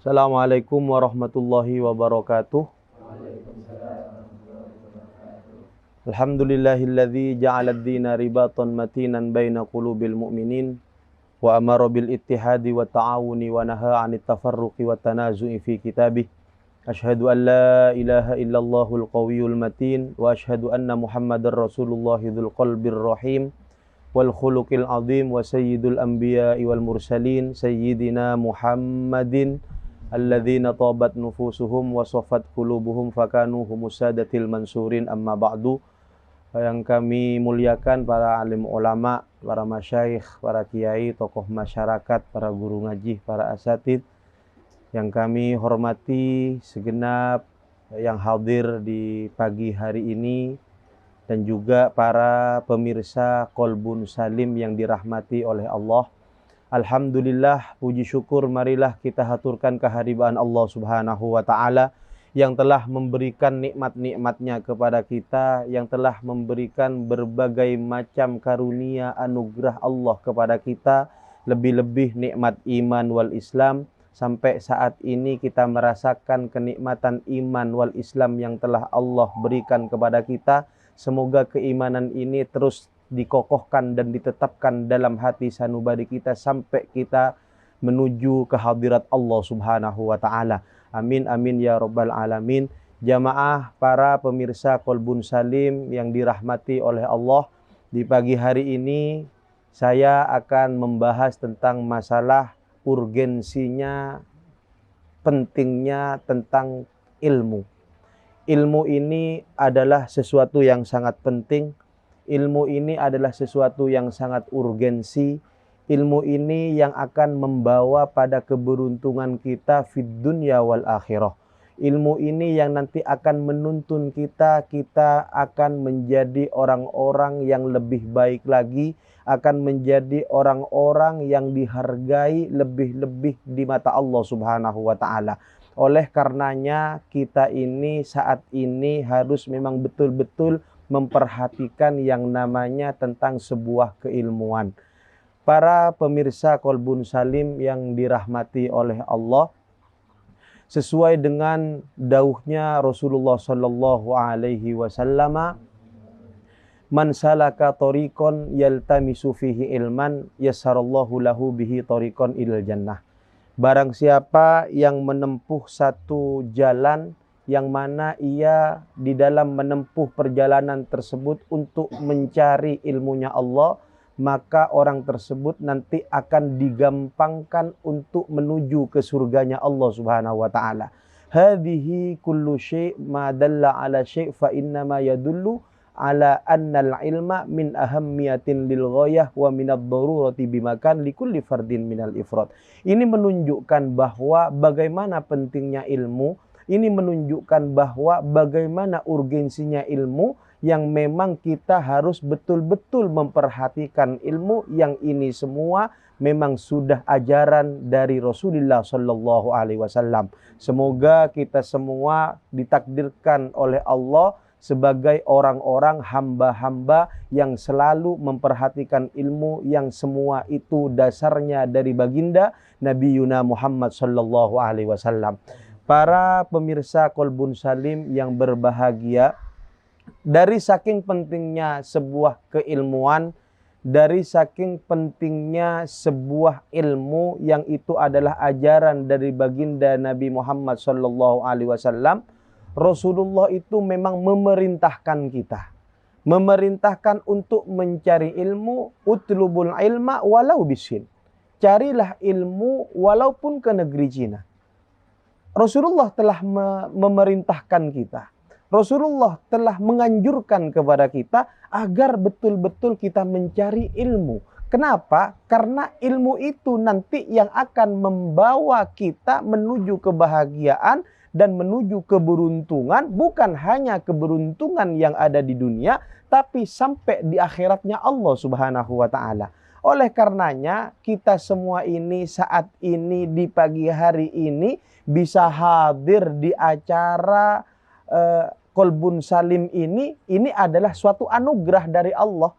Assalamualaikum warahmatullahi wabarakatuh. Alhamdulillahilladzi ja'ala ad-dina ribatan matinan baina qulubil mu'minin wa amara bil ittihadi wa ta'awuni wa naha 'anit tafarruqi wa tanazu'i fi kitabih. Asyhadu an la ilaha illallahul qawiyyul matin wa asyhadu anna Muhammadar Rasulullahil qalbir rahim wal khuluqil azim wa sayyidul anbiya'i wal mursalin sayyidina Muhammadin alladzina tabat nufusuhum wa safat qulubuhum fakanu humus sadatil mansurin, amma ba'du. Yang kami muliakan para alim ulama, para masyayikh, para kiai, tokoh masyarakat, para guru ngaji, para asatid, yang kami hormati segenap yang hadir di pagi hari ini, dan juga para pemirsa Qalbun Salim yang dirahmati oleh Allah. Alhamdulillah, puji syukur marilah kita haturkan kehadiran Allah Subhanahu wa ta'ala yang telah memberikan nikmat-nikmatnya kepada kita, yang telah memberikan berbagai macam karunia anugerah Allah kepada kita, lebih-lebih nikmat iman wal Islam. Sampai saat ini kita merasakan kenikmatan iman wal Islam yang telah Allah berikan kepada kita. Semoga keimanan ini terus dikokohkan dan ditetapkan dalam hati sanubari kita sampai kita menuju ke hadirat Allah Subhanahu wa ta'ala. Amin amin ya rabbal alamin. Jamaah para pemirsa Qalbun Salim yang dirahmati oleh Allah, di pagi hari ini saya akan membahas tentang masalah urgensinya, pentingnya tentang ilmu. Ilmu ini adalah sesuatu yang sangat penting. Ilmu ini adalah sesuatu yang sangat urgensi. Ilmu ini yang akan membawa pada keberuntungan kita fid dunya wal akhirah. Ilmu ini yang nanti akan menuntun kita akan menjadi orang-orang yang lebih baik lagi, akan menjadi orang-orang yang dihargai lebih-lebih di mata Allah Subhanahu wa ta'ala. Oleh karenanya kita ini saat ini harus memang betul-betul memperhatikan yang namanya tentang sebuah keilmuan. Para pemirsa Qalbun Salim yang dirahmati oleh Allah, sesuai dengan dauhnya Rasulullah sallallahu alaihi wasallam, man salaka tariqan yaltamisu fihi ilman yassarallahu lahu bihi tariqan ilal jannah. Barang siapa yang menempuh satu jalan yang mana ia di dalam menempuh perjalanan tersebut untuk mencari ilmunya Allah, maka orang tersebut nanti akan digampangkan untuk menuju ke surganya Allah Subhanahu wa ta'ala. Hadhihi kullu syai' ma dalla ala syai' fa innama yadullu ala annal ilma min ahammiyatin lil ghayah wa minad darurati bimakan likulli fardin minal ifrat. Ini menunjukkan bahwa bagaimana pentingnya ilmu. Ini menunjukkan bahwa bagaimana urgensinya ilmu, yang memang kita harus betul-betul memperhatikan ilmu yang ini semua memang sudah ajaran dari Rasulullah Sallallahu Alaihi Wasallam. Semoga kita semua ditakdirkan oleh Allah sebagai orang-orang hamba-hamba yang selalu memperhatikan ilmu yang semua itu dasarnya dari baginda Nabi Yuna Muhammad Sallallahu Alaihi Wasallam. Para pemirsa Qalbun Salim yang berbahagia, dari saking pentingnya sebuah keilmuan, dari saking pentingnya sebuah ilmu yang itu adalah ajaran dari baginda Nabi Muhammad sallallahu alaihi wasallam, Rasulullah itu memang memerintahkan kita, memerintahkan untuk mencari ilmu. Utlubul ilma walau bisin. Carilah ilmu walaupun ke negeri Cina. Rasulullah telah memerintahkan kita. Rasulullah telah menganjurkan kepada kita agar betul-betul kita mencari ilmu. Kenapa? Karena ilmu itu nanti yang akan membawa kita menuju kebahagiaan dan menuju keberuntungan. Bukan hanya keberuntungan yang ada di dunia, tapi sampai di akhiratnya Allah Subhanahu wa ta'ala. Oleh karenanya kita semua ini saat ini di pagi hari ini bisa hadir di acara Qalbun Salim ini adalah suatu anugerah dari Allah.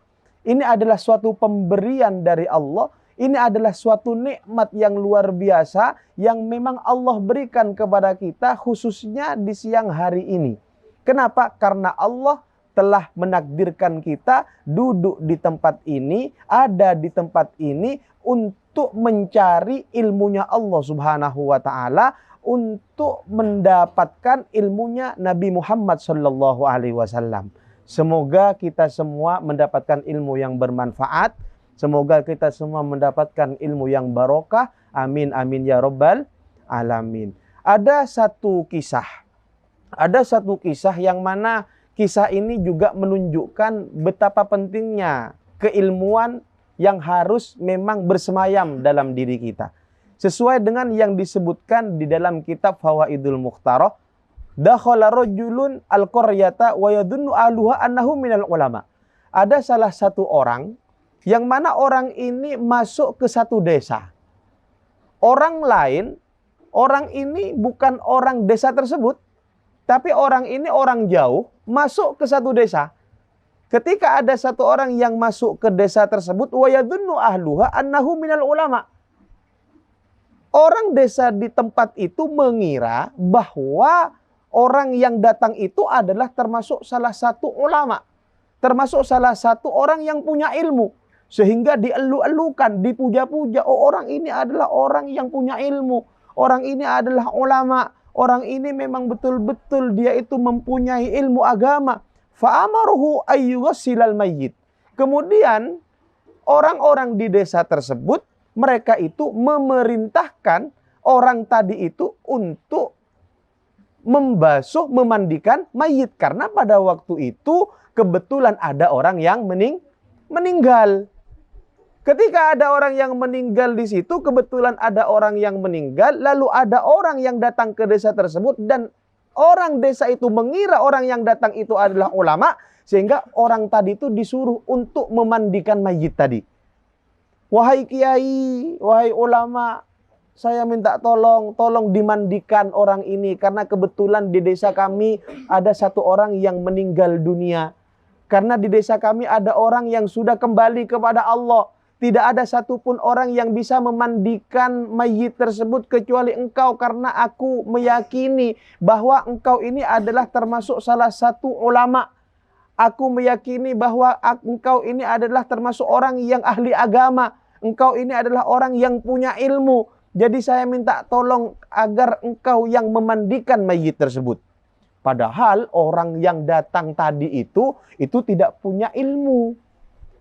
Ini adalah suatu pemberian dari Allah Ini adalah suatu nikmat yang luar biasa yang memang Allah berikan kepada kita khususnya di siang hari ini. Kenapa? Karena Allah telah menakdirkan kita duduk di tempat ini, ada di tempat ini untuk mencari ilmunya Allah Subhanahu wa taala, untuk mendapatkan ilmunya Nabi Muhammad sallallahu alaihi wasallam. Semoga kita semua mendapatkan ilmu yang bermanfaat. Semoga kita semua mendapatkan ilmu yang barokah. Amin amin ya rabbal alamin. Ada satu kisah yang mana kisah ini juga menunjukkan betapa pentingnya keilmuan yang harus memang bersemayam dalam diri kita. Sesuai dengan yang disebutkan di dalam kitab Fawaidul Mukhtarah, dakhala rajulun al-qaryata wa yadhunnu ahluha annahu minal ulama. Ada salah satu orang yang mana orang ini masuk ke satu desa. Orang ini bukan orang desa tersebut, tapi orang ini orang jauh masuk ke satu desa. Ketika ada satu orang yang masuk ke desa tersebut, wa yadhunnu ahluha annahu minal ulama. Orang desa di tempat itu mengira bahwa orang yang datang itu adalah termasuk salah satu ulama, termasuk salah satu orang yang punya ilmu, sehingga dielu-elukan, dipuja-puja. Oh, orang ini adalah orang yang punya ilmu, orang ini adalah ulama, orang ini memang betul-betul dia itu mempunyai ilmu agama. Fa'amaruhu ayyughassilal mayyit. Kemudian orang-orang di desa tersebut, mereka itu memerintahkan orang tadi itu untuk membasuh, memandikan mayit. Karena pada waktu itu kebetulan ada orang yang meninggal. Ketika ada orang yang meninggal di situ, kebetulan ada orang yang meninggal, lalu ada orang yang datang ke desa tersebut dan orang desa itu mengira orang yang datang itu adalah ulama, sehingga orang tadi itu disuruh untuk memandikan mayit tadi. Wahai kiai, wahai ulama, saya minta tolong dimandikan orang ini karena kebetulan di desa kami ada satu orang yang meninggal dunia. Karena di desa kami ada orang yang sudah kembali kepada Allah. Tidak ada satupun orang yang bisa memandikan mayit tersebut kecuali engkau, karena aku meyakini bahwa engkau ini adalah termasuk salah satu ulama. Aku meyakini bahwa engkau ini adalah termasuk orang yang ahli agama. Engkau ini adalah orang yang punya ilmu. Jadi saya minta tolong agar engkau yang memandikan mayit tersebut. Padahal orang yang datang tadi itu tidak punya ilmu.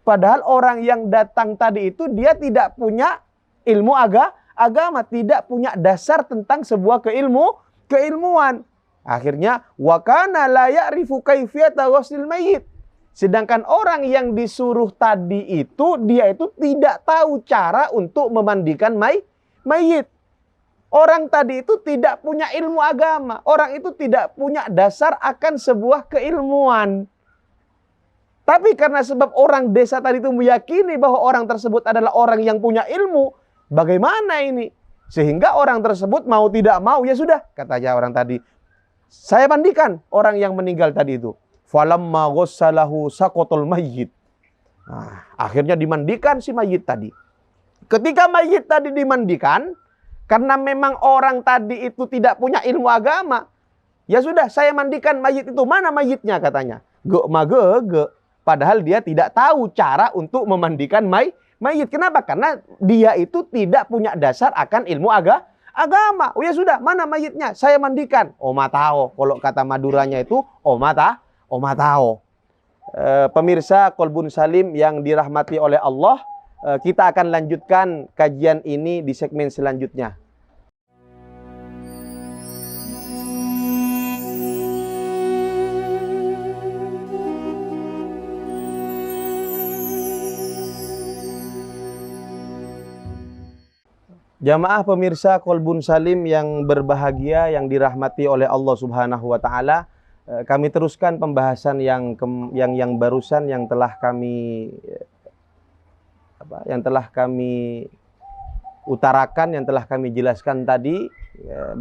Padahal orang yang datang tadi itu dia tidak punya ilmu agama, tidak punya dasar tentang sebuah keilmuan. Akhirnya wa kana la ya'rifu kaifiyata ghusl mayyit. Sedangkan orang yang disuruh tadi itu dia itu tidak tahu cara untuk memandikan mayit. Orang tadi itu tidak punya ilmu agama. Orang itu tidak punya dasar akan sebuah keilmuan. Tapi karena sebab orang desa tadi itu meyakini bahwa orang tersebut adalah orang yang punya ilmu, bagaimana ini? Sehingga orang tersebut mau tidak mau, ya sudah, katanya orang tadi, saya mandikan orang yang meninggal tadi itu. Falamma ghassalahu saqatul mayyit. Nah, akhirnya dimandikan si mayit tadi. Ketika mayit tadi dimandikan, karena memang orang tadi itu tidak punya ilmu agama, ya sudah, saya mandikan mayit itu. Mana mayitnya katanya? Ge. Padahal dia tidak tahu cara untuk memandikan mayit. Kenapa? Karena dia itu tidak punya dasar akan ilmu agama. Oh ya sudah, mana mayitnya? Saya mandikan. Oma tao. Kalau kata Maduranya itu oma tao. Pemirsa Kolbun Salim yang dirahmati oleh Allah, kita akan lanjutkan kajian ini di segmen selanjutnya. Jamaah pemirsa Kolbun Salim yang berbahagia, yang dirahmati oleh Allah Subhanahu wa taala, kami teruskan pembahasan yang barusan yang telah kami utarakan, yang telah kami jelaskan tadi.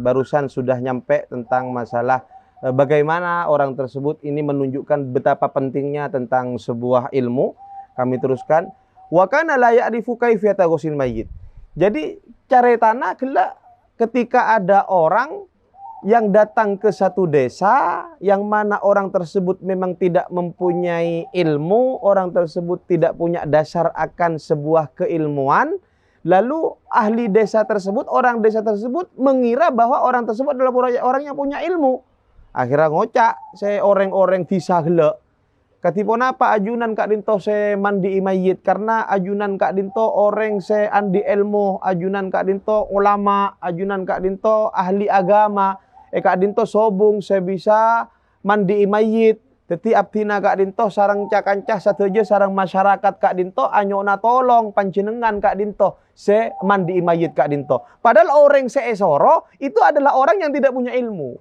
Barusan sudah nyampe tentang masalah bagaimana orang tersebut ini menunjukkan betapa pentingnya tentang sebuah ilmu. Kami teruskan. Wa kana la ya'rifu kaifiyata ghuslil mayyit. Jadi caretana gelak ketika ada orang yang datang ke satu desa yang mana orang tersebut memang tidak mempunyai ilmu, orang tersebut tidak punya dasar akan sebuah keilmuan, lalu ahli desa tersebut, orang desa tersebut mengira bahwa orang tersebut adalah orang yang punya ilmu. Akhirnya ngocak, saya orang-orang bisa gelak. Katipun apa ajunan Kak Dinto saya mandi mayit, karena ajunan Kak Dinto orang saya andi ilmu, ajunan Kak Dinto ulama, ajunan Kak Dinto ahli agama. Kak Dinto sobung saya bisa mandi mayit. Teti abdina Kak Dinto sarang cakancah sateja sarang masyarakat Kak Dinto anyona tolong panjenengan Kak Dinto saya mandi mayit Kak Dinto. Padahal orang seesoro itu adalah orang yang tidak punya ilmu.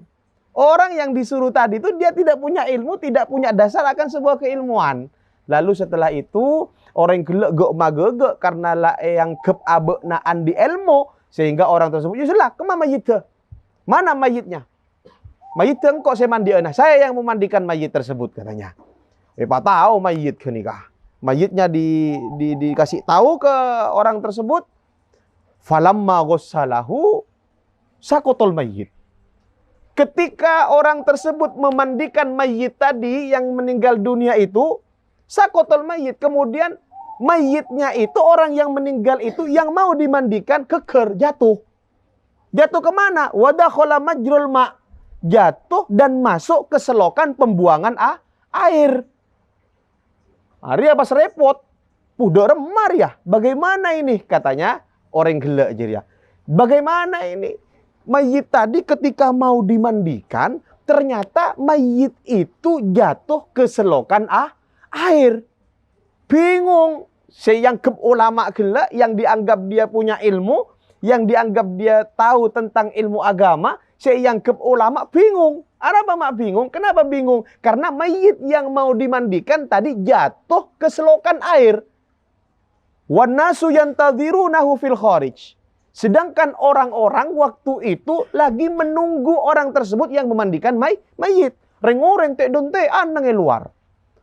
Orang yang disuruh tadi itu dia tidak punya ilmu, tidak punya dasar akan sebuah keilmuan. Lalu setelah itu orang gelek gek magege karena la yang kep abe na andi ilmu sehingga orang tersebut yusulah kemana mayit? Mana mayitnya? Mayit engkau saya mandi. Nah, saya yang memandikan mayit tersebut katanya. Pak tahu mayit ke nikah. Mayitnya dikasih tahu ke orang tersebut. Falamma ghussalahu sakotol mayit. Ketika orang tersebut memandikan mayit tadi yang meninggal dunia itu, sakotol mayit. Kemudian mayitnya itu orang yang meninggal itu yang mau dimandikan keker jatuh. Jatuh kemana? Wadakhala majrul ma. Jatuh dan masuk ke selokan pembuangan air. Arya pas repot. Pudah remar ya. Bagaimana ini? Katanya orang gelek jeria. Bagaimana ini? Mayit tadi ketika mau dimandikan, ternyata mayit itu jatuh ke selokan air. Bingung. Yang ke ulama gelek yang dianggap dia punya ilmu, yang dianggap dia tahu tentang ilmu agama, yang ke ulama bingung. Apa mak bingung? Kenapa bingung? Karena mayit yang mau dimandikan tadi jatuh ke selokan air. Wan nasu yantadhirunahu fil kharij. Sedangkan orang-orang waktu itu lagi menunggu orang tersebut yang memandikan mayit. Reng-oreng tek donte anang luar.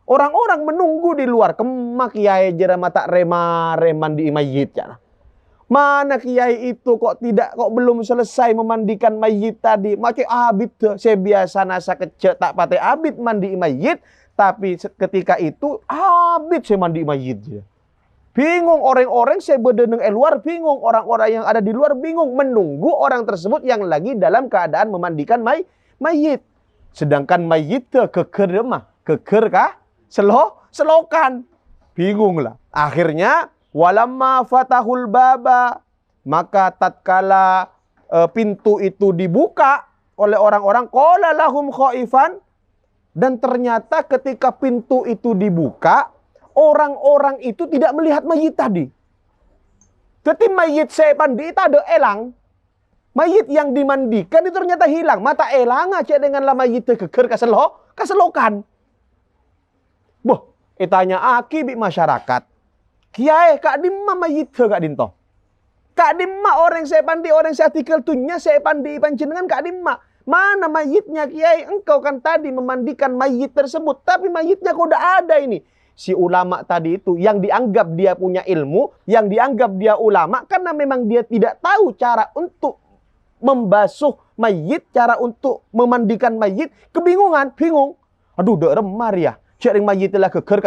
Orang-orang menunggu di luar. Kemak kiai jera mata mandi mayit ya. Mana kiai itu kok belum selesai memandikan mayit tadi. Macam abid tuh. Saya biasa nasa kecil tak pakai abid mandi mayit. Tapi ketika itu abid saya mandi mayit. Bingung orang-orang saya berdeneng luar bingung. Orang-orang yang ada di luar bingung. Menunggu orang tersebut yang lagi dalam keadaan memandikan mayit. Sedangkan mayit tuh keker mah. Keker kah? Selokan. Bingung lah. Akhirnya walamma fatahul baba, maka tatkala pintu itu dibuka oleh orang-orang, qala lahum khaifan, dan ternyata ketika pintu itu dibuka, orang-orang itu tidak melihat mayit tadi. Jadi mayit saya mandi itu ada elang. Mayit yang dimandikan itu ternyata hilang. Mata elang aja dengan la mayit keker keselokan. Boh, tanya aki bi masyarakat. Kiai Kak Dimma mayit Kak Dinto. Kak Dimma orang saya pandi, orang saya artikel tunya saya pandi panjenengan Kak Dimma. Mana mayitnya Kiai? Engkau kan tadi memandikan mayit tersebut, tapi mayitnya kok udah ada ini. Si ulama tadi itu yang dianggap dia punya ilmu, yang dianggap dia ulama karena memang dia tidak tahu cara untuk membasuh mayit, cara untuk memandikan mayit, kebingungan, bingung. Aduh, udah remar ya. Cering mayit lah keker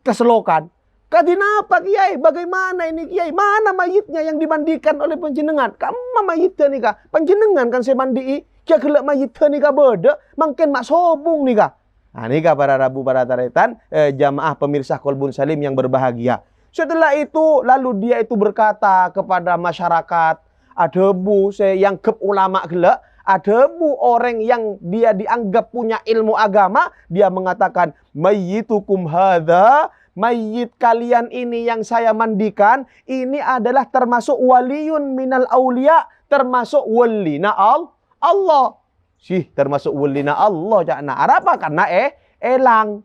keselokan. Kenapa Kiai? Bagaimana ini Kiai? Mana mayitnya yang dimandikan oleh panjenengan? Kamu mayitnya nih kah? Panjenengan kan saya mandi. Kia gelak mayitnya nih kah beda? Makin mak sobung nih kah? Nah ini kah para rabu para taretan jamaah pemirsa Kolbun Salim yang berbahagia. Setelah itu lalu dia itu berkata kepada masyarakat, ada bu saya yang ke ulama gelak, ada bu orang yang dia dianggap punya ilmu agama, dia mengatakan mayyitukum hadza, mayit kalian ini yang saya mandikan, ini adalah termasuk waliyun minal aulia, termasuk walina Allah. Termasuk walina Allah. Nah, apa? Karena elang.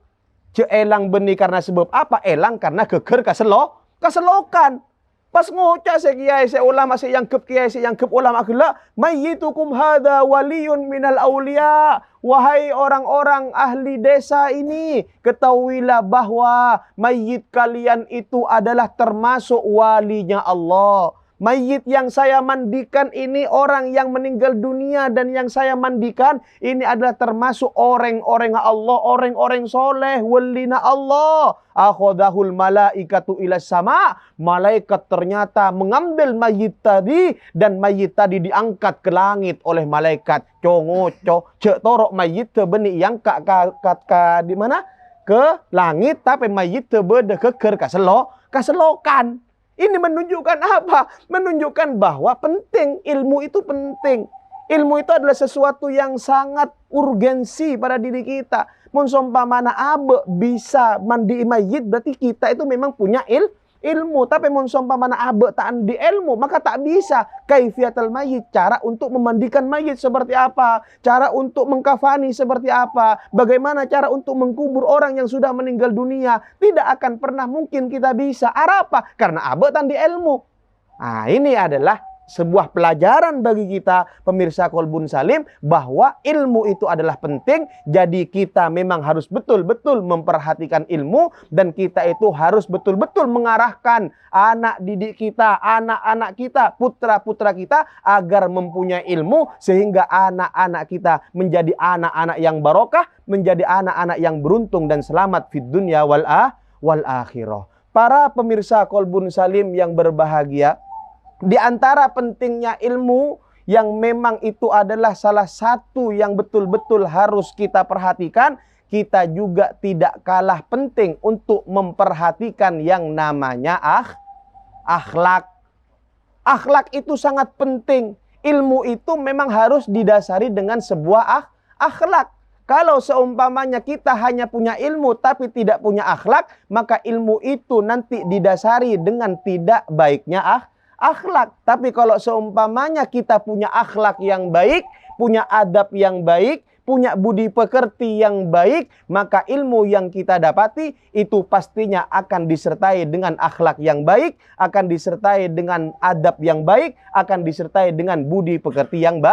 Elang benih karena sebab apa? Elang karena geger keselokan. Pas ngocah saya kiai, saya ulama, saya yang kiai, saya yang ulama gila, mayyitukum hadza waliyun minal aulia Wahai orang-orang ahli desa ini, ketahuilah bahwa mayit kalian itu adalah termasuk walinya Allah. Mayit yang saya mandikan ini orang yang meninggal dunia, dan yang saya mandikan ini adalah termasuk orang-orang Allah, orang-orang soleh, walina Allah. Akhodahul malaikatu ilas sama. Malaikat ternyata mengambil mayit tadi, dan mayit tadi diangkat ke langit oleh malaikat. Congoco, cek torok mayit tebeni yang di mana? Ke langit, tapi mayit tebede keker kaselokan. Ini menunjukkan apa? Menunjukkan bahwa penting, ilmu itu penting. Ilmu itu adalah sesuatu yang sangat urgensi pada diri kita. Monsompamana abe bisa mandi mayit, berarti kita itu memang punya ilmu. Tapi monsompamana abe tak di ilmu, maka tak bisa. Kaifiatul mayit, cara untuk memandikan mayit seperti apa? Cara untuk mengkafani seperti apa? Bagaimana cara untuk mengkubur orang yang sudah meninggal dunia? Tidak akan pernah mungkin kita bisa. Apa? Karena abe tak di ilmu. Nah, ini adalah sebuah pelajaran bagi kita pemirsa Kolbun Salim, bahwa ilmu itu adalah penting. Jadi kita memang harus betul-betul memperhatikan ilmu, dan kita itu harus betul-betul mengarahkan anak didik kita, anak-anak kita, putra-putra kita agar mempunyai ilmu, sehingga anak-anak kita menjadi anak-anak yang barokah, menjadi anak-anak yang beruntung dan selamat fid dunya wal akhirah. Para pemirsa Kolbun Salim yang berbahagia, di antara pentingnya ilmu yang memang itu adalah salah satu yang betul-betul harus kita perhatikan, kita juga tidak kalah penting untuk memperhatikan yang namanya akhlak. Akhlak itu sangat penting. Ilmu itu memang harus didasari dengan sebuah akhlak. Kalau seumpamanya kita hanya punya ilmu tapi tidak punya akhlak, maka ilmu itu nanti didasari dengan tidak baiknya akhlak. Tapi kalau seumpamanya kita punya akhlak yang baik, punya adab yang baik, punya budi pekerti yang baik, maka ilmu yang kita dapati itu pastinya akan disertai dengan akhlak yang baik, akan disertai dengan adab yang baik, akan disertai dengan budi pekerti yang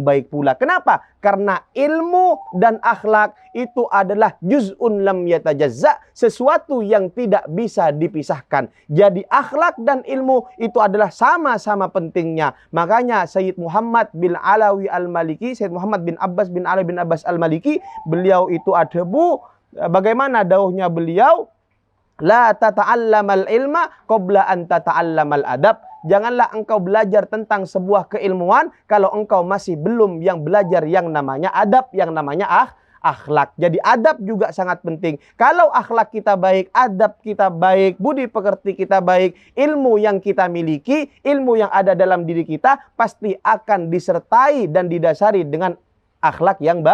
baik pula. Kenapa? Karena ilmu dan akhlak itu adalah juz'un lam yatajazza, sesuatu yang tidak bisa dipisahkan. Jadi akhlak dan ilmu itu adalah sama-sama pentingnya. Makanya Sayyid Muhammad bin Alawi al-Maliki, Sayyid Muhammad bin Abbas bin Ali bin Abbas al-Maliki, beliau itu adhebu, bagaimana dauhnya beliau? La tata'allamal ilma qabla an tata'allamal adab. Janganlah engkau belajar tentang sebuah keilmuan kalau engkau masih belum yang belajar yang namanya adab, yang namanya akhlak. Jadi adab juga sangat penting. Kalau akhlak kita baik, adab kita baik, budi pekerti kita baik, ilmu yang kita miliki, ilmu yang ada dalam diri kita pasti akan disertai dan didasari dengan akhlak yang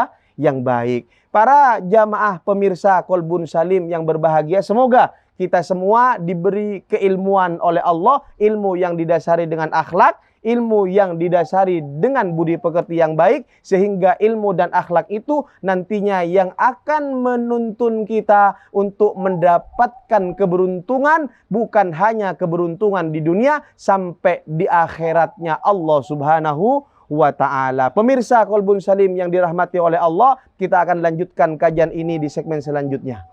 baik. Para jamaah pemirsa Kolbun Salim yang berbahagia, semoga kita semua diberi keilmuan oleh Allah, ilmu yang didasari dengan akhlak, ilmu yang didasari dengan budi pekerti yang baik, sehingga ilmu dan akhlak itu nantinya yang akan menuntun kita untuk mendapatkan keberuntungan, bukan hanya keberuntungan di dunia, sampai di akhiratnya Allah Subhanahu wa ta'ala. Pemirsa Kolbun Salim yang dirahmati oleh Allah, kita akan lanjutkan kajian ini di segmen selanjutnya.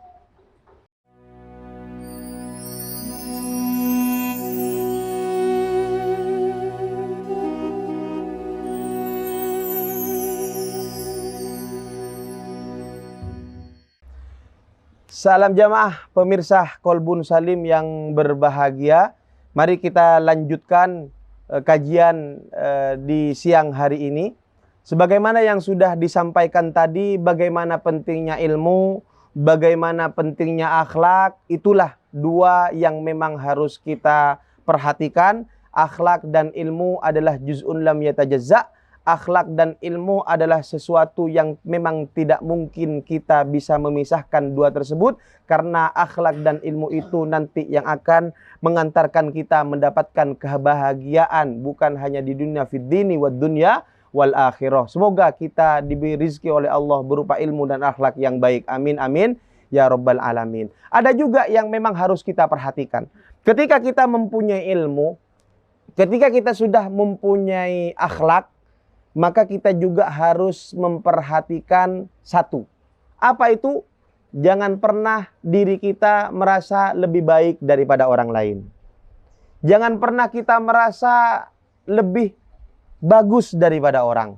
Salam jamaah pemirsa Kolbun Salim yang berbahagia. Mari kita lanjutkan kajian di siang hari ini. Sebagaimana yang sudah disampaikan tadi, bagaimana pentingnya ilmu, bagaimana pentingnya akhlak, itulah dua yang memang harus kita perhatikan. Akhlak dan ilmu adalah juz'un lam yatajazza. Akhlak dan ilmu adalah sesuatu yang memang tidak mungkin kita bisa memisahkan dua tersebut, karena akhlak dan ilmu itu nanti yang akan mengantarkan kita mendapatkan kebahagiaan bukan hanya di dunia fid dini wad dunya wal akhirah. Semoga kita diberi rezeki oleh Allah berupa ilmu dan akhlak yang baik. Amin amin ya rabbal alamin. Ada juga yang memang harus kita perhatikan. Ketika kita mempunyai ilmu, ketika kita sudah mempunyai akhlak, maka kita juga harus memperhatikan satu. Apa itu? Jangan pernah diri kita merasa lebih baik daripada orang lain. Jangan pernah kita merasa lebih bagus daripada orang.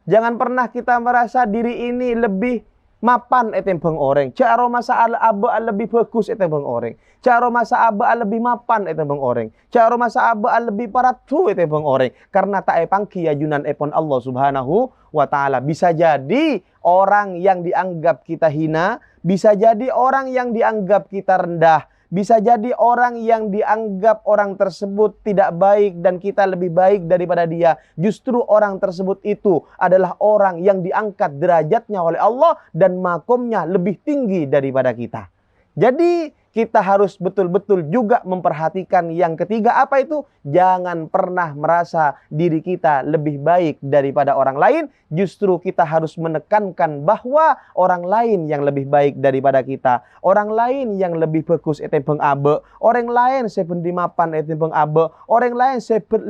Jangan pernah kita merasa diri ini lebih mapan etembang orang. Cara masa aba lebih bagus etembang orang. Cara masa aba lebih mapan etembang orang. Cara masa aba lebih paratu etembang orang. Karena tak epangki ajunan epon Allah Subhanahu wa taala. Bisa jadi orang yang dianggap kita hina, bisa jadi orang yang dianggap kita rendah, bisa jadi orang yang dianggap orang tersebut tidak baik dan kita lebih baik daripada dia. Justru orang tersebut itu adalah orang yang diangkat derajatnya oleh Allah dan makomnya lebih tinggi daripada kita. Jadi kita harus betul-betul juga memperhatikan yang ketiga. Apa itu? Jangan pernah merasa diri kita lebih baik daripada orang lain. Justru kita harus menekankan bahwa orang lain yang lebih baik daripada kita. Orang lain yang lebih bagus etembang abe. Orang lain sependi mapan etembang abe. Orang lain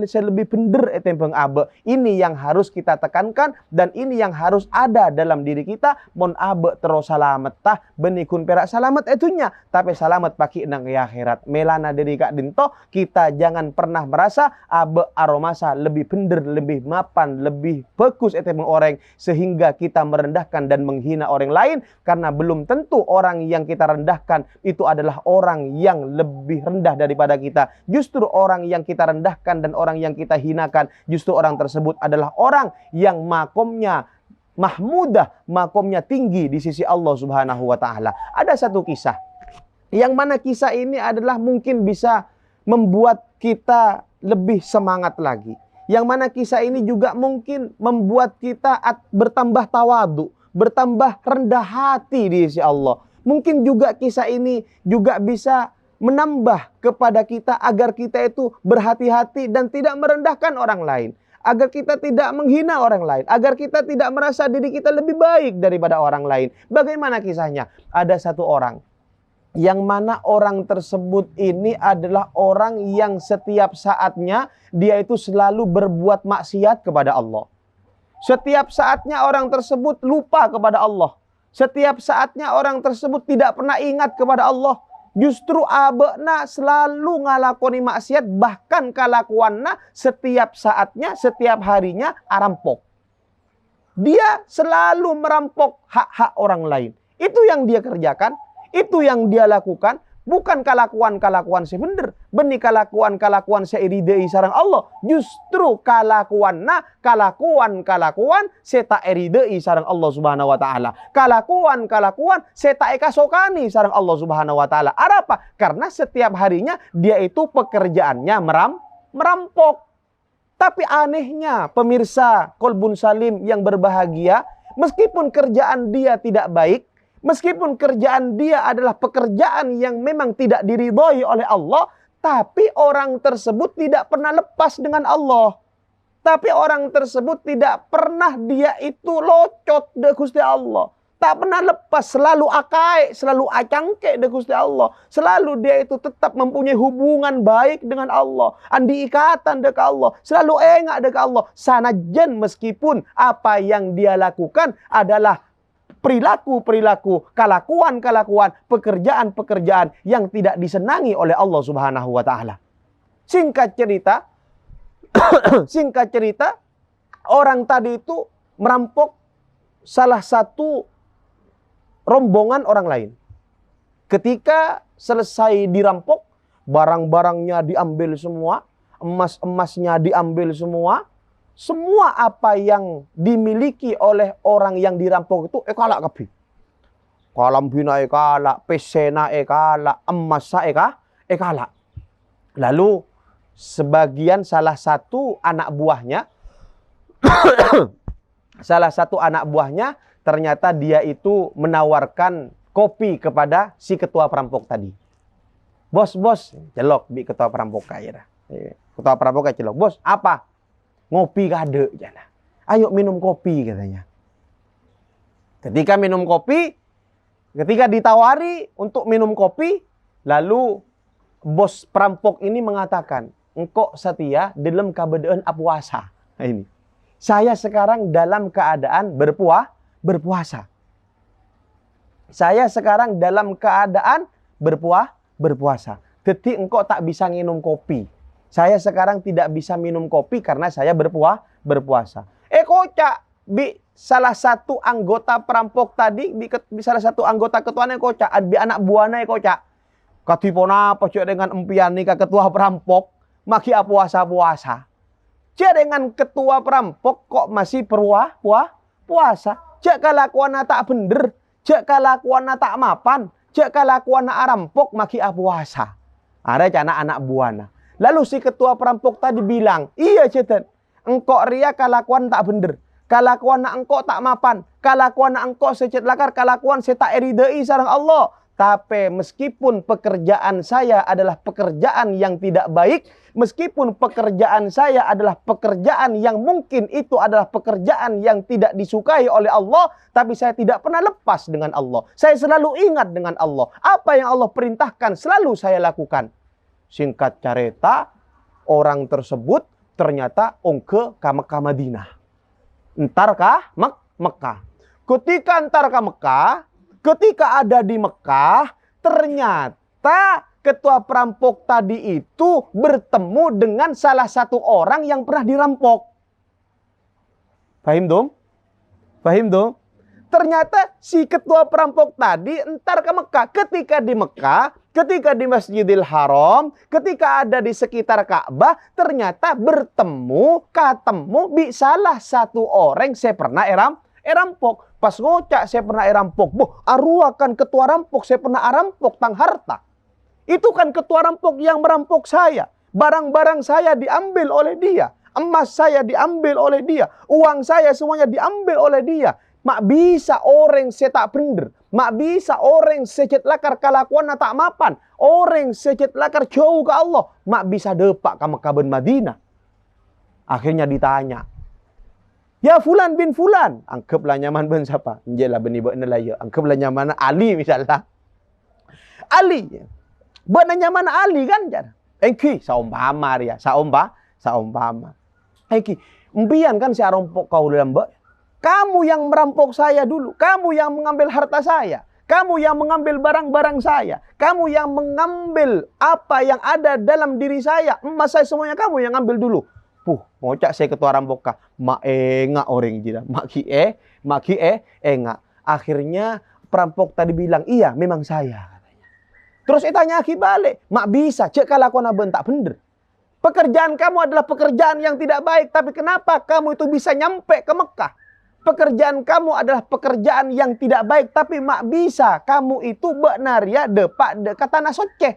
lebih bener etembang abe. Ini yang harus kita tekankan dan ini yang harus ada dalam diri kita. Mon abe terus salamet tah benikun perak salamet etunya. Tapi salamet paki nang akhirat. Melana diri kak dinto, kita jangan pernah merasa abe aromasa lebih bener, lebih mapan, lebih bagus etembang orang sehingga kita merendahkan dan menghina orang lain, karena belum tentu orang yang kita rendahkan itu adalah orang yang lebih rendah daripada kita. Justru orang yang kita rendahkan dan orang yang kita hinakan, justru orang tersebut adalah orang yang makomnya mahmudah, makomnya tinggi di sisi Allah Subhanahu wa taala. Ada satu kisah yang mana kisah ini adalah mungkin bisa membuat kita lebih semangat lagi. Yang mana kisah ini juga mungkin membuat kita bertambah tawadu, bertambah rendah hati di sisi Allah. Mungkin juga kisah ini juga bisa menambah kepada kita agar kita itu berhati-hati dan tidak merendahkan orang lain. Agar kita tidak menghina orang lain. Agar kita tidak merasa diri kita lebih baik daripada orang lain. Bagaimana kisahnya? Ada satu orang yang mana orang tersebut ini adalah orang yang setiap saatnya dia itu selalu berbuat maksiat kepada Allah. Setiap saatnya orang tersebut lupa kepada Allah. Setiap saatnya orang tersebut tidak pernah ingat kepada Allah. Justru abena selalu ngalakoni maksiat, bahkan kalakuanna setiap saatnya, setiap harinya rampok. Dia selalu merampok hak-hak orang lain. Itu yang dia kerjakan. Itu yang dia lakukan, bukan kalakuan-kalakuan sebener. Benih kalakuan-kalakuan seiridei sarang Allah. Justru kalakuan seta eridei sarang Allah Subhanahu wa taala. Kalakuan seta ekasokani sarang Allah Subhanahu wa taala. Apa? Karena setiap harinya dia itu pekerjaannya merampok. Tapi anehnya pemirsa Kolbun Salim yang berbahagia, meskipun kerjaan dia tidak baik, meskipun kerjaan dia adalah pekerjaan yang memang tidak diridhoi oleh Allah, tapi orang tersebut tidak pernah lepas dengan Allah. Tapi orang tersebut tidak pernah dia itu locot de Gusti Allah. Tak pernah lepas, selalu akai, selalu acangke de Gusti Allah. Selalu dia itu tetap mempunyai hubungan baik dengan Allah. Andi ikatan dek Allah, selalu engak dek Allah. Sanajan meskipun apa yang dia lakukan adalah perilaku-perilaku, kalakuan-kalakuan, pekerjaan-pekerjaan yang tidak disenangi oleh Allah Subhanahu wa taala. Singkat cerita, orang tadi itu merampok salah satu rombongan orang lain. Ketika selesai dirampok, barang-barangnya diambil semua, emas-emasnya diambil semua. Semua apa yang dimiliki oleh orang yang dirampok itu kalak kabeh. Kalambina kalak, pesena kalak, emas kalak. Lalu sebagian salah satu anak buahnya ternyata dia itu menawarkan kopi kepada si ketua perampok tadi. Bos, celok bi ketua perampok kaya. Ketua perampok celok. Bos, apa? Ngopi kade jana. Ayo minum kopi katanya. Ketika minum kopi, ketika ditawari untuk minum kopi, lalu bos perampok ini mengatakan, engkau setia dalam keadaan puasa. Nah ini. Saya sekarang dalam keadaan berpuasa. Saya sekarang dalam keadaan berpuasa. Detik engkau tak bisa minum kopi. Saya sekarang tidak bisa minum kopi karena saya berpuasa. Kocak, salah satu anggota perampok tadi, salah satu anggota ketuanya kocak, anak buahnya kocak. Katipona apa cek dengan empian nikah ketua perampok, maki puasa. Cek dengan ketua perampok kok masih puasa. Cek kelakuan tak bener, cek kelakuan tak mapan, cek kelakuan arampok maki puasa. Ada anak buana. Lalu si ketua perampok tadi bilang, iya cetan, engkau ria kelakuan tak bener, kelakuan engkau tak mapan, kelakuan engkau secet lakar, kelakuan saya tak eridai sareng Allah. Tapi meskipun pekerjaan saya adalah pekerjaan yang tidak baik, meskipun pekerjaan saya adalah pekerjaan yang mungkin itu adalah pekerjaan yang tidak disukai oleh Allah, tapi saya tidak pernah lepas dengan Allah. Saya selalu ingat dengan Allah. Apa yang Allah perintahkan selalu saya lakukan. Singkat cerita, orang tersebut ternyata ongke ke Mekah Madinah. Entar kah Mekah. Ketika entar ke Mekah, ketika ada di Mekah, ternyata ketua perampok tadi itu bertemu dengan salah satu orang yang pernah dirampok. Paham dong? Paham dong? Ternyata si ketua perampok tadi entar ke Mekah. Ketika di Mekah, ketika di Masjidil Haram, ketika ada di sekitar Ka'bah, ternyata ketemu di salah satu orang saya pernah rampok. Pas ngocak saya pernah rampok. Aruakan ketua rampok saya pernah rampok tang harta. Itu kan ketua rampok yang merampok saya. Barang-barang saya diambil oleh dia. Emas saya diambil oleh dia. Uang saya semuanya diambil oleh dia. Mak bisa orang saya tak bener. Mak bisa orang secet lakar kelakuan tak mapan. Orang secet lakar jauh ke Allah. Mak bisa depak ke Mekah bin Madinah. Akhirnya ditanya. Ya fulan bin fulan. Anggaplah nyaman bin siapa? Jelah bin ibu nelaya. Anggaplah nyaman Ali misalnya. Ali. Benar nyaman Ali kan? Engki. Saumpama ya. Saumpama. Engki. Empian kan si arompok kau dalam mbak. Kamu yang merampok saya dulu. Kamu yang mengambil harta saya. Kamu yang mengambil barang-barang saya. Kamu yang mengambil apa yang ada dalam diri saya. Emas saya semuanya kamu yang ambil dulu. Ngocak saya ketua rampok kah. Enggak orang jida. Maki enggak. Akhirnya perampok tadi bilang, iya memang saya. Katanya. Terus tanya Aki balik. Mak bisa. Cek kelakuan abang tak bener. Pekerjaan kamu adalah pekerjaan yang tidak baik. Tapi kenapa kamu itu bisa nyampe ke Mekah? Pekerjaan kamu adalah pekerjaan yang tidak baik. Tapi mak bisa. Kamu itu benar ya depak kata nasoceh.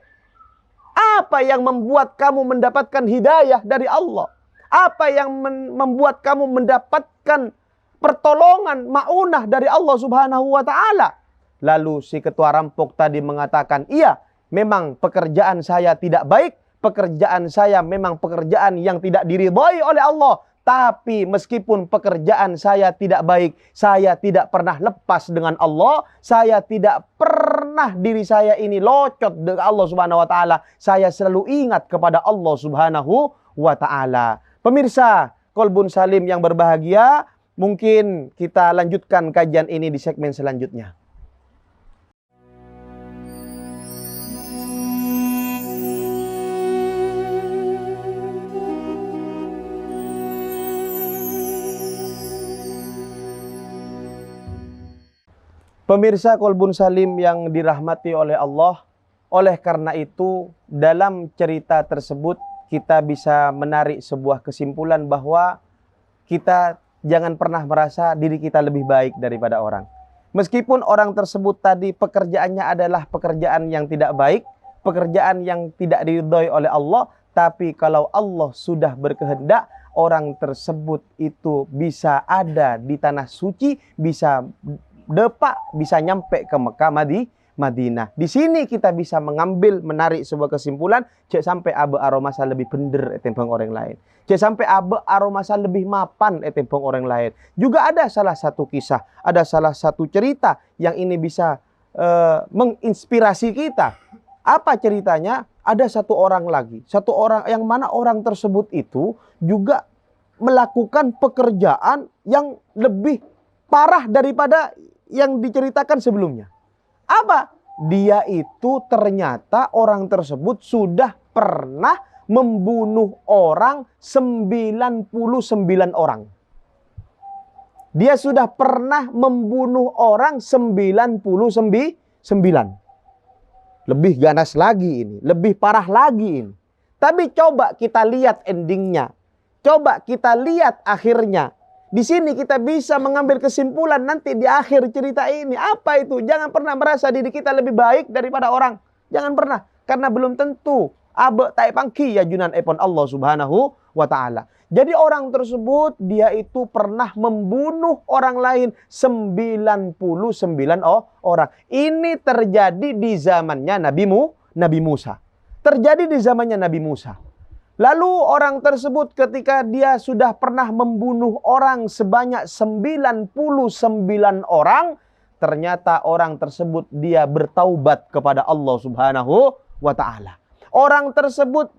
Apa yang membuat kamu mendapatkan hidayah dari Allah? Apa yang membuat kamu mendapatkan pertolongan, ma'unah dari Allah subhanahu wa ta'ala? Lalu si ketua rampok tadi mengatakan, iya memang pekerjaan saya tidak baik. Pekerjaan saya memang pekerjaan yang tidak diridhai oleh Allah. Tapi meskipun pekerjaan saya tidak baik, saya tidak pernah lepas dengan Allah. Saya tidak pernah diri saya ini locot dengan Allah subhanahu wa ta'ala. Saya selalu ingat kepada Allah subhanahu wa ta'ala. Pemirsa Kolbun Salim yang berbahagia, mungkin kita lanjutkan kajian ini di segmen selanjutnya. Pemirsa Kolbun Salim yang dirahmati oleh Allah, oleh karena itu dalam cerita tersebut kita bisa menarik sebuah kesimpulan bahwa kita jangan pernah merasa diri kita lebih baik daripada orang. Meskipun orang tersebut tadi pekerjaannya adalah pekerjaan yang tidak baik, pekerjaan yang tidak diridhai oleh Allah, tapi kalau Allah sudah berkehendak, orang tersebut itu bisa ada di tanah suci, bisa depak, bisa nyampe ke Mekah Madinah. Di sini kita bisa menarik sebuah kesimpulan, cek sampai abe aromasa lebih bener tembang orang lain. Cek sampai abe aromasa lebih mapan tembang orang lain. Juga ada salah satu kisah, ada salah satu cerita yang ini bisa menginspirasi kita. Apa ceritanya? Ada satu orang lagi, satu orang yang mana orang tersebut itu juga melakukan pekerjaan yang lebih parah daripada yang diceritakan sebelumnya. Apa? Dia itu ternyata orang tersebut sudah pernah membunuh orang 99 orang. Dia sudah pernah membunuh orang 99. Lebih ganas lagi ini, lebih parah lagi ini. Tapi coba kita lihat endingnya. Coba kita lihat akhirnya. Di sini kita bisa mengambil kesimpulan nanti di akhir cerita ini. Apa itu? Jangan pernah merasa diri kita lebih baik daripada orang. Jangan pernah. Karena belum tentu. Abe tak pangki ya junan epon Allah subhanahu wa ta'ala. Jadi orang tersebut dia itu pernah membunuh orang lain 99 orang. Ini terjadi di zamannya Nabi Musa. Terjadi di zamannya Nabi Musa. Lalu orang tersebut ketika dia sudah pernah membunuh orang sebanyak 99 orang, ternyata orang tersebut dia bertaubat kepada Allah subhanahu wa ta'ala. Orang tersebut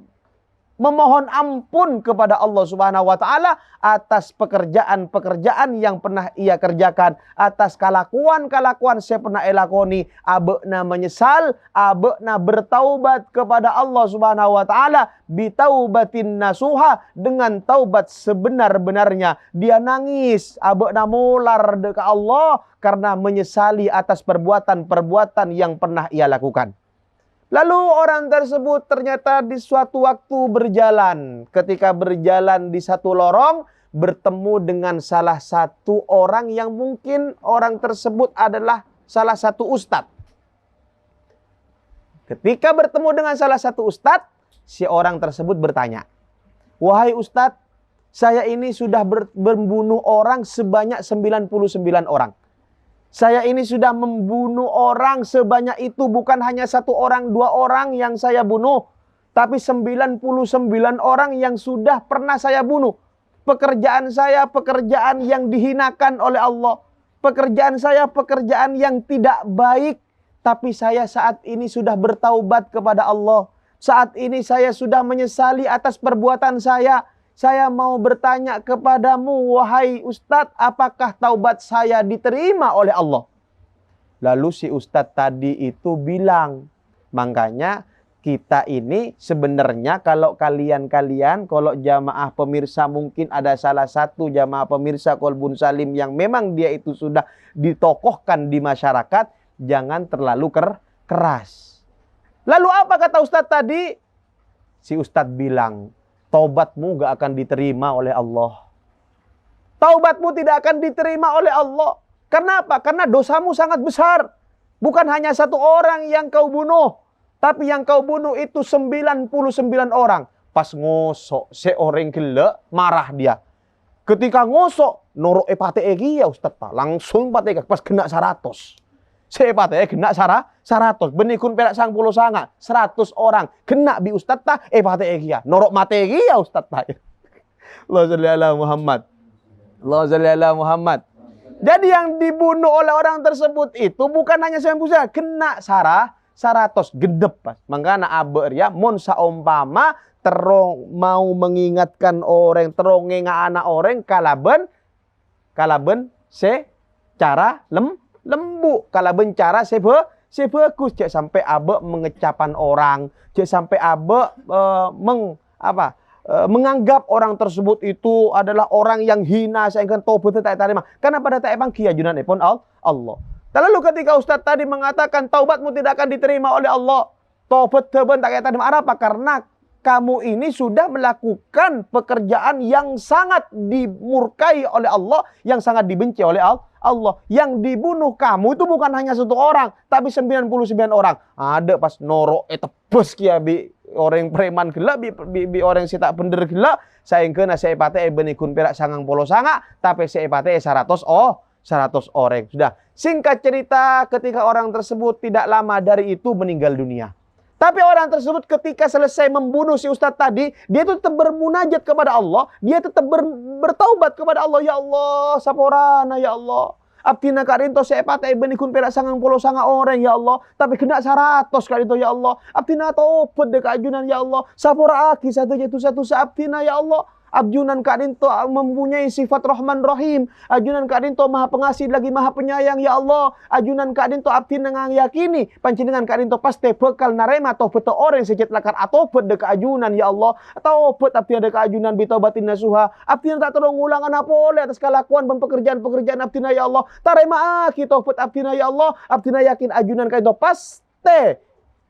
memohon ampun kepada Allah subhanahu wa ta'ala atas pekerjaan-pekerjaan yang pernah ia kerjakan. Atas kelakuan-kelakuan saya pernah elakoni. Abekna menyesal, abekna bertaubat kepada Allah subhanahu wa ta'ala. Bitaubatin nasuha, dengan taubat sebenar-benarnya. Dia nangis, abekna mular ke Allah karena menyesali atas perbuatan-perbuatan yang pernah ia lakukan. Lalu orang tersebut ternyata di suatu waktu berjalan. Ketika berjalan di satu lorong, bertemu dengan salah satu orang yang mungkin orang tersebut adalah salah satu ustadz. Ketika bertemu dengan salah satu ustadz, si orang tersebut bertanya, "Wahai ustadz, saya ini sudah membunuh orang sebanyak 99 orang. Saya ini sudah membunuh orang sebanyak itu, bukan hanya 1 orang, 2 orang yang saya bunuh, tapi 99 orang yang sudah pernah saya bunuh. Pekerjaan saya pekerjaan yang dihinakan oleh Allah. Pekerjaan saya pekerjaan yang tidak baik, tapi saya saat ini sudah bertaubat kepada Allah. Saat ini saya sudah menyesali atas perbuatan saya. Saya mau bertanya kepadamu, wahai Ustadz, apakah taubat saya diterima oleh Allah?" Lalu si Ustadz tadi itu bilang, makanya kita ini sebenarnya kalau kalian-kalian, kalau jamaah pemirsa mungkin ada salah satu jamaah pemirsa Kolbun Salim yang memang dia itu sudah ditokohkan di masyarakat, jangan terlalu keras. Lalu apa kata Ustadz tadi? Si Ustadz bilang, taubatmu gak akan diterima oleh Allah. Taubatmu tidak akan diterima oleh Allah. Kenapa? Karena dosamu sangat besar. Bukan hanya 1 orang yang kau bunuh, tapi yang kau bunuh itu 99 orang. Pas ngosok seorang gila, marah dia. Ketika ngosok, norok epate egi ya Ustaz, langsung pate pas kena 100. Sepate kena 100. Benikun perak sang puluh sanga 100 orang kena bi Ustaz ta epate egi ya. Norok mate egi ya Ustaz ta. Allahumma shalli ala Muhammad. Allahumma shalli ala Muhammad. Jadi yang dibunuh oleh orang tersebut itu bukan hanya 90, kena 100 gedep pas. Mangkana aber ya mun saumpama terong mau mengingatkan orang, terong ngenga anak orang kalaben secara lembu, kalaben cara sebagus, cek sampai abe mengecapan orang, cek sampai abe menganggap orang tersebut itu adalah orang yang hina sehingga tobat tak terima. Karena pada tak emang kiajunan pun Allah. Lalu ketika Ustaz tadi mengatakan taubatmu tidak akan diterima oleh Allah, tobat tak terima, apa? Karena kamu ini sudah melakukan pekerjaan yang sangat dimurkai oleh Allah, yang sangat dibenci oleh Allah. Yang dibunuh kamu itu bukan hanya 1 orang, tapi 99 orang. Ada pas norok tebus kia bi orang preman gila, bi orang si tak bener gila, saengkeuna seepate benikun perak sangang polo sanga, tapi seepate 100 orang. Sudah. Singkat cerita, ketika orang tersebut tidak lama dari itu meninggal dunia. Tapi orang tersebut ketika selesai membunuh si Ustadz tadi, dia tetap bermunajat kepada Allah, dia tetap bertaubat kepada Allah. Ya Allah, saporana ya Allah. Abdina karinto seepate benikun perak sangang polo sanga orang ya Allah, tapi kena 100 kali itu ya Allah. Abdina taubat dek ajunan ya Allah. Sapora aki satu abdina ya Allah. Ajunan kadinto mempunyai sifat Rahman Rahim. Ajunan kadinto maha pengasih lagi maha penyayang ya Allah. Ajunan kadinto abdi nengang yakini panjenengan kadinto pasti bekal narema atau beto orang sejat lakar atau bet deka ajunan ya Allah. Atau bet abdi ada keajunan bitobatin nasuha. Abdi tak terong ulangan apa oleh atas kelakuan pekerjaan-pekerjaan abdi ya Allah. Tarema kita bet abdi ya Allah. Abdi yakin ajunan kadinto pasti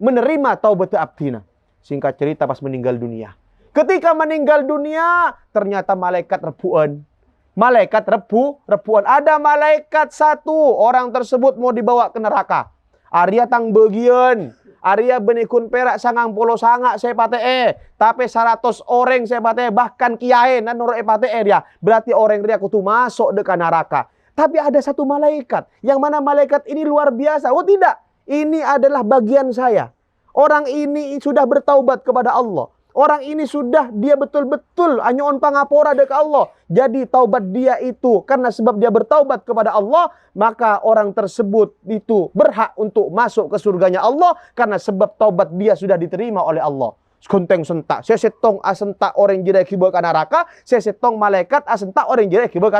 menerima taubat abdi. Singkat cerita pas meninggal dunia. Ketika meninggal dunia, ternyata malaikat rebuan. Malaikat rebuan. Ada malaikat satu, orang tersebut mau dibawa ke neraka. Arya tang bagian. Arya benikun perak sangang polo sangak saya pate tapi 100 orang saya pate bahkan kiai nan nurut pate dia. Berarti orang dia kutu masuk dekat neraka. Tapi ada satu malaikat, yang mana malaikat ini luar biasa. Oh tidak, ini adalah bagian saya. Orang ini sudah bertaubat kepada Allah. Orang ini sudah dia betul-betul anyon pangapora dekat Allah. Jadi taubat dia itu karena sebab dia bertaubat kepada Allah, maka orang tersebut itu berhak untuk masuk ke surganya Allah karena sebab taubat dia sudah diterima oleh Allah. Skonteng sentak, saya setong asentak orang jirai kiba ke neraka, saya setong malaikat asentak orang jirai kiba ke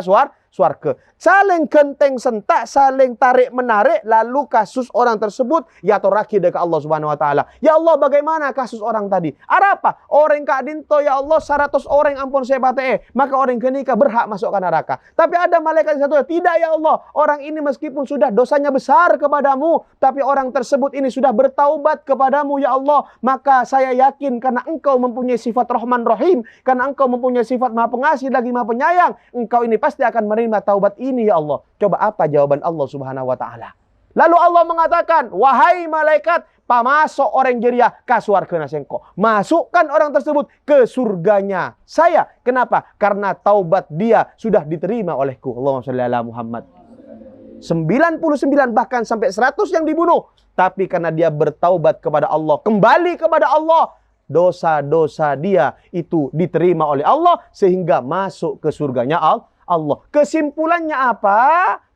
suarga. Saling genteng sentak, saling tarik menarik, lalu kasus orang tersebut ya toraki dekat Allah Subhanahu wa taala. Ya Allah, bagaimana kasus orang tadi? Apa? Orang kadinto ya Allah 100 orang ampun saya bate, maka orang kenika berhak masuk ke neraka. Tapi ada malaikat satu, tidak ya Allah, orang ini meskipun sudah dosanya besar kepadamu, tapi orang tersebut ini sudah bertaubat kepadamu ya Allah, maka saya yakin karena engkau mempunyai sifat Rahman Rahim, karena engkau mempunyai sifat maha pengasih lagi maha penyayang, engkau ini pasti akan menerima taubat ini ya Allah. Coba apa jawaban Allah Subhanahu wa taala? Lalu Allah mengatakan, wahai malaikat, pamasok orang jeria ke surga nasengko. Masukkan orang tersebut ke surganya saya. Kenapa? Karena taubat dia sudah diterima olehku. Allahumma shalli ala Muhammad. 99 bahkan sampai 100 yang dibunuh. Tapi karena dia bertaubat kepada Allah, kembali kepada Allah, dosa-dosa dia itu diterima oleh Allah sehingga masuk ke surganya Allah. Kesimpulannya apa?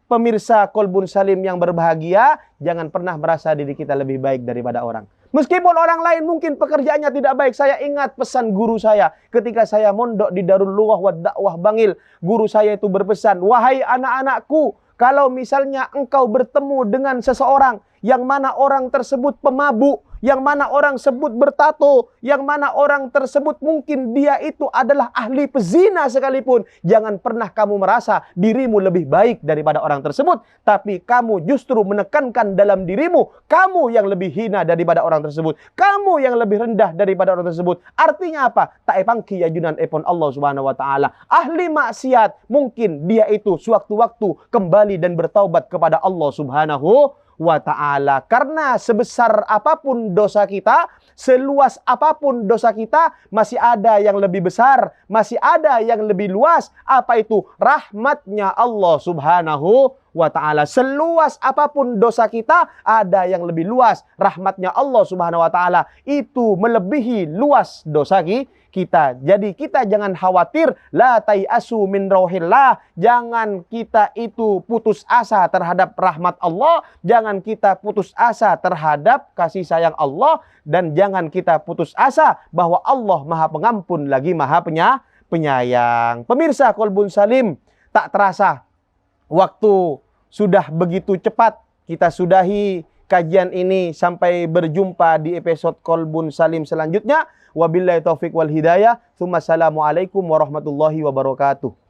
Pemirsa Kolbun Salim yang berbahagia, jangan pernah merasa diri kita lebih baik daripada orang. Meskipun orang lain mungkin pekerjaannya tidak baik. Saya ingat pesan guru saya ketika saya mondok di Darul Lughah wa Dakwah Bangil. Guru saya itu berpesan, wahai anak-anakku, kalau misalnya engkau bertemu dengan seseorang yang mana orang tersebut pemabuk, yang mana orang tersebut bertato, yang mana orang tersebut mungkin dia itu adalah ahli pezina sekalipun, jangan pernah kamu merasa dirimu lebih baik daripada orang tersebut, tapi kamu justru menekankan dalam dirimu, kamu yang lebih hina daripada orang tersebut, kamu yang lebih rendah daripada orang tersebut. Artinya apa? Tak epangki yajunan epon Allah Subhanahu wa taala. Ahli maksiat mungkin dia itu sewaktu-waktu kembali dan bertaubat kepada Allah Subhanahu wa ta'ala. Karena sebesar apapun dosa kita, seluas apapun dosa kita, masih ada yang lebih besar, masih ada yang lebih luas. Apa itu? Rahmatnya Allah Subhanahu wa ta'ala. Seluas apapun dosa kita, ada yang lebih luas. Rahmatnya Allah Subhanahu wa ta'ala itu melebihi luas dosa kita. Jadi kita jangan khawatir, la tai'asu min rauhillah. Jangan kita itu putus asa terhadap rahmat Allah, jangan kita putus asa terhadap kasih sayang Allah, dan jangan kita putus asa bahwa Allah Maha Pengampun lagi Maha Penyayang. Pemirsa Kolbun Salim, tak terasa waktu sudah begitu cepat. Kita sudahi kajian ini, sampai berjumpa di episode Kolbun Salim selanjutnya. Wabillahi taufiq wal hidayah. Assalamualaikum warahmatullahi wabarakatuh.